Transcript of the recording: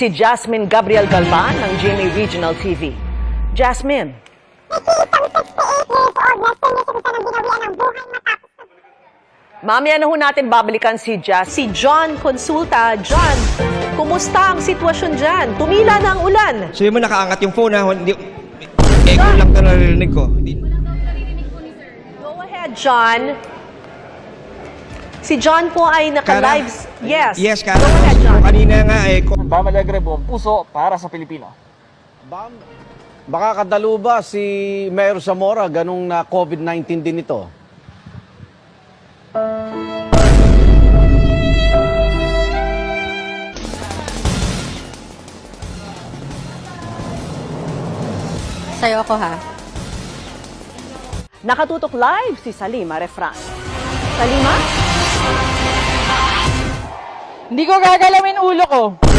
si Jasmine Gabriel Galvan ng GMA Regional TV. Jasmine. Mamaya na ho natin babalikan si John Consulta. John, kumusta ang sitwasyon dyan? Tumila na ang ulan. So yung nakaangat yung phone ha, hindi, echo lang ito naririnig ko. Go ahead, John. Si John po ay naka-live. Yes. Yes, Go ahead, so, John. kanina nga Bam Alegre, buong puso para sa Pilipino. Baka kadalo ba si Mayor Zamora ganung na COVID-19 din ito? Sa'yo ako ha. Nakatutok live si Salima Refran. Salima? Hindi ko gagalawin ulo ko.